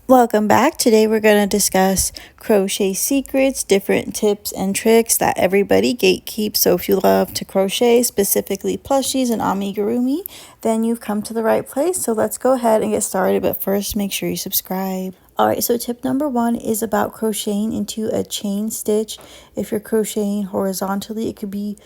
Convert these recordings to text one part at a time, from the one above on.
Welcome back. Today we're going to discuss crochet secrets, different tips and tricks that everybody gatekeeps. So if you love to crochet, specifically plushies and amigurumi, then you've come to the right place. So let's go ahead and get started. But first, make sure you subscribe. Alright, so tip number 1 is about crocheting into a chain stitch. If you're crocheting horizontally, it could be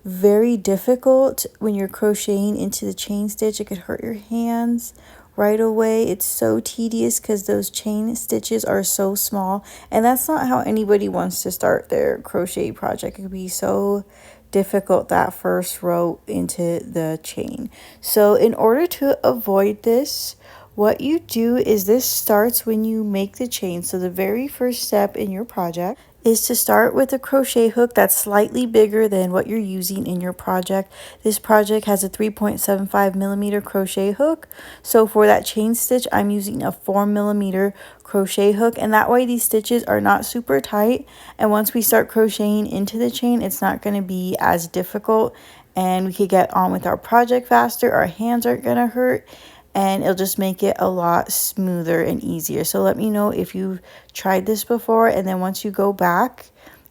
very difficult when you're crocheting into the chain stitch. It could hurt your hands right away. It's so tedious because those chain stitches are so small, and that's not how anybody wants to start their crochet project. It could be so difficult that first row into the chain. So in order to avoid this, what you do is this starts when you make the chain. So the very first step in your project is to start with a crochet hook that's slightly bigger than what you're using in your project. This project has a 3.75 millimeter crochet hook. So for that chain stitch, I'm using a 4 millimeter crochet hook, and that way these stitches are not super tight. And once we start crocheting into the chain, it's not going to be as difficult, and we could get on with our project faster. Our hands aren't going to hurt, and it'll just make it a lot smoother and easier. So let me know if you've tried this before, and then once you go back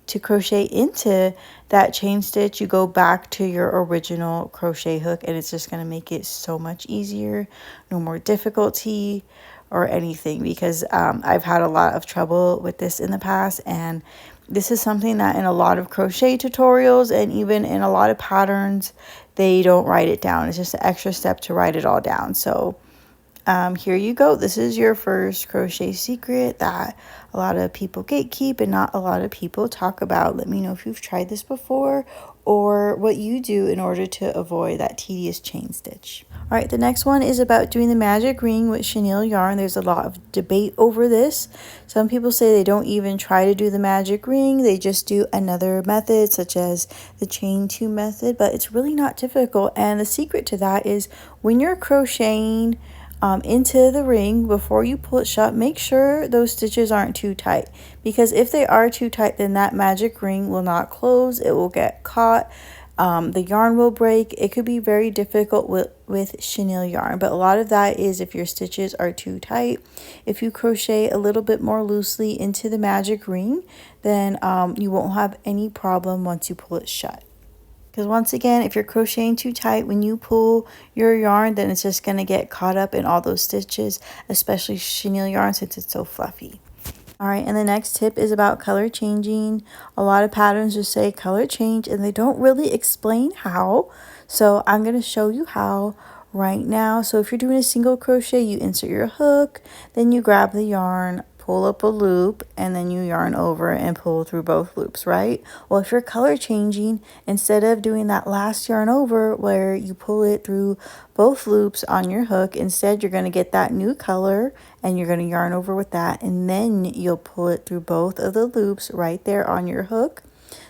to crochet into that chain stitch, you go back to your original crochet hook, and it's just going to make it so much easier. No more difficulty or anything, because I've had a lot of trouble with this in the past, and this is something that in a lot of crochet tutorials and even in a lot of patterns, they don't write it down. It's just an extra step to write it all down. So here you go. This is your first crochet secret that a lot of people gatekeep and not a lot of people talk about. Let me know if you've tried this before or what you do in order to avoid that tedious chain stitch. All right, the next one is about doing the magic ring with chenille yarn. There's a lot of debate over this. Some people say they don't even try to do the magic ring. They just do another method, such as the chain 2 method, but it's really not difficult. And the secret to that is when you're crocheting into the ring, before you pull it shut, make sure those stitches aren't too tight, because if they are too tight, then that magic ring will not close. It will get caught. The yarn will break. It could be very difficult with chenille yarn, but a lot of that is if your stitches are too tight. If you crochet a little bit more loosely into the magic ring, then you won't have any problem once you pull it shut. Because once again, if you're crocheting too tight, when you pull your yarn, then it's just going to get caught up in all those stitches, especially chenille yarn since it's so fluffy. All right, and the next tip is about color changing. A lot of patterns just say color change, and they don't really explain how. So I'm going to show you how right now. So if you're doing a single crochet, you insert your hook, then you grab the yarn, pull up a loop, and then you yarn over and pull through both loops, right? Well, if you're color changing, instead of doing that last yarn over where you pull it through both loops on your hook, instead you're going to get that new color and you're going to yarn over with that, and then you'll pull it through both of the loops right there on your hook.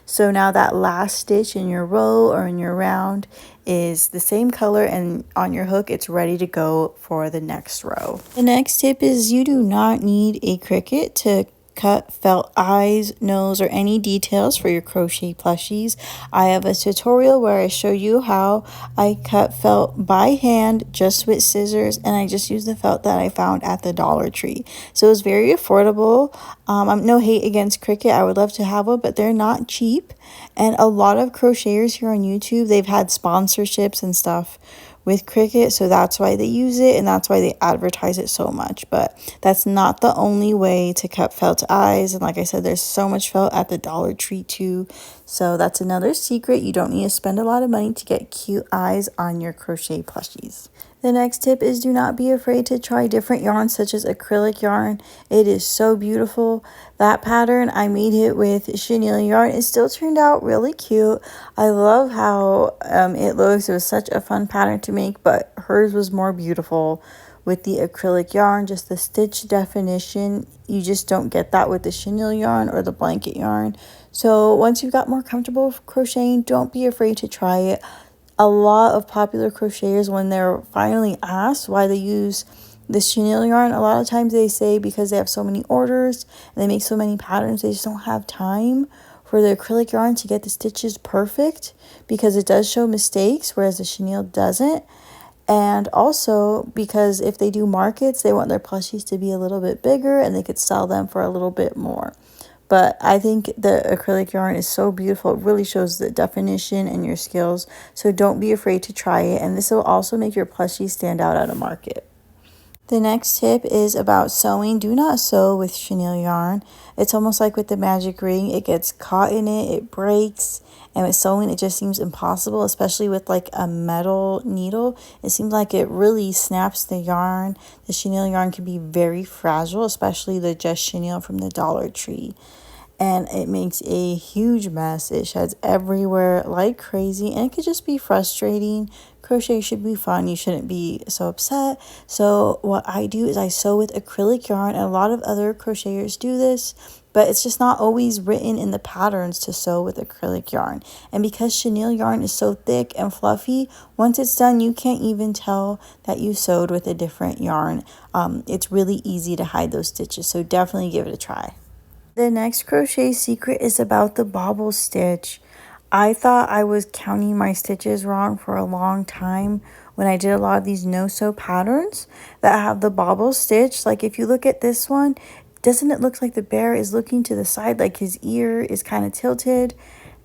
So now that last stitch in your row or in your round is the same color, and on your hook it's ready to go for the next row. The next tip is you do not need a Cricut to cut felt eyes, nose, or any details for your crochet plushies. I have a tutorial where I show you how I cut felt by hand just with scissors, and I just used the felt that I found at the Dollar Tree. So it's very affordable. I'm no hate against Cricut. I would love to have one, but they're not cheap. And a lot of crocheters here on YouTube, they've had sponsorships and stuff with Cricut, so that's why they use it and that's why they advertise it so much. But that's not the only way to cut felt eyes, and like I said, there's so much felt at the Dollar Tree too. So that's another secret. You don't need to spend a lot of money to get cute eyes on your crochet plushies. The next tip is do not be afraid to try different yarns, such as acrylic yarn. It is so beautiful. That pattern, I made it with chenille yarn. It still turned out really cute. I love how it looks. It was such a fun pattern to make, but hers was more beautiful with the acrylic yarn. Just the stitch definition, you just don't get that with the chenille yarn or the blanket yarn. So once you got more comfortable with crocheting, don't be afraid to try it. A lot of popular crocheters, when they're finally asked why they use the chenille yarn, a lot of times they say because they have so many orders and they make so many patterns, they just don't have time for the acrylic yarn to get the stitches perfect, because it does show mistakes, whereas the chenille doesn't. And also because if they do markets, they want their plushies to be a little bit bigger and they could sell them for a little bit more. But I think the acrylic yarn is so beautiful. It really shows the definition and your skills. So don't be afraid to try it. And this will also make your plushie stand out at a market. The next tip is about sewing. Do not sew with chenille yarn. It's almost like with the magic ring. It gets caught in it, it breaks. And with sewing, it just seems impossible, especially with like a metal needle. It seems like it really snaps the yarn. The chenille yarn can be very fragile, especially the just chenille from the Dollar Tree. And it makes a huge mess. It sheds everywhere like crazy, and it could just be frustrating. Crochet should be fun. You shouldn't be so upset. So what I do is I sew with acrylic yarn, and a lot of other crocheters do this, but it's just not always written in the patterns to sew with acrylic yarn. And because chenille yarn is so thick and fluffy, once it's done, you can't even tell that you sewed with a different yarn. It's really easy to hide those stitches, so definitely give it a try. The next crochet secret is about the bobble stitch. I thought I was counting my stitches wrong for a long time when I did a lot of these no-sew patterns that have the bobble stitch. Like if you look at this one, doesn't it look like the bear is looking to the side, like his ear is kind of tilted?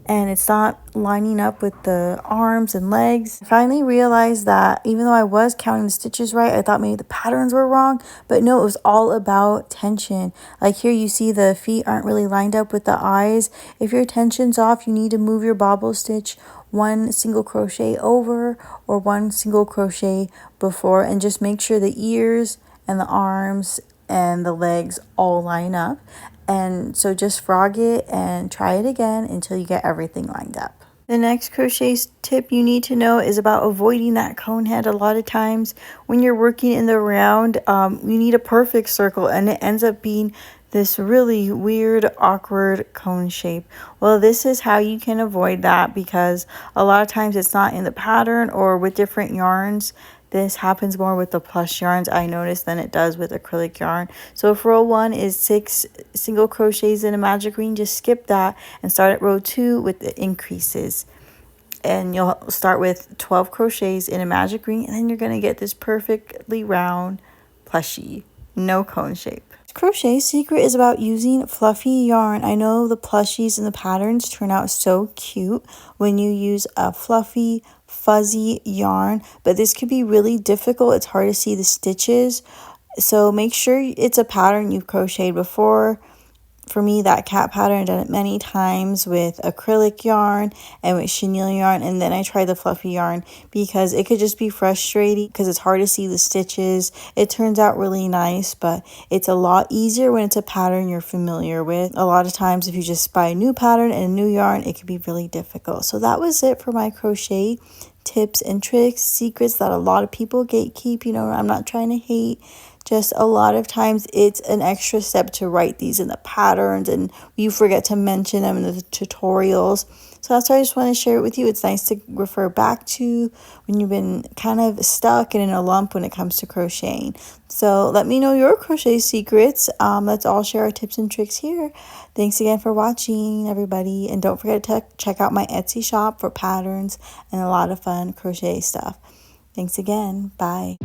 And it's not lining up with the arms and legs. I finally realized that even though I was counting the stitches right, I thought maybe the patterns were wrong, but no, it was all about tension. Like here you see the feet aren't really lined up with the eyes. If your tension's off, you need to move your bobble stitch one single crochet over or one single crochet before, and just make sure the ears and the arms and the legs all line up. And so just frog it and try it again until you get everything lined up. The next crochet tip you need to know is about avoiding that cone head. A lot of times when you're working in the round, you need a perfect circle, and it ends up being this really weird, awkward cone shape. Well, this is how you can avoid that, because a lot of times it's not in the pattern, or with different yarns. This happens more with the plush yarns, I noticed, than it does with acrylic yarn. So if row 1 is 6 single crochets in a magic ring, just skip that and start at row 2 with the increases. And you'll start with 12 crochets in a magic ring, and then you're going to get this perfectly round plushie, no cone shape. Crochet secret is about using fluffy yarn. I know the plushies and the patterns turn out so cute when you use a fluffy, fuzzy yarn, but this could be really difficult. It's hard to see the stitches, so make sure it's a pattern you've crocheted before. For me, that cat pattern, I've done it many times with acrylic yarn and with chenille yarn, and then I tried the fluffy yarn because it could just be frustrating because it's hard to see the stitches. It turns out really nice, but it's a lot easier when it's a pattern you're familiar with. A lot of times if you just buy a new pattern and a new yarn, it can be really difficult. So that was it for my crochet tips and tricks, secrets that a lot of people gatekeep. You know, I'm not trying to hate. Just a lot of times it's an extra step to write these in the patterns, and you forget to mention them in the tutorials. So that's why I just want to share it with you. It's nice to refer back to when you've been kind of stuck and in a lump when it comes to crocheting. So let me know your crochet secrets. Let's all share our tips and tricks here. Thanks again for watching, everybody. And don't forget to check out my Etsy shop for patterns and a lot of fun crochet stuff. Thanks again. Bye.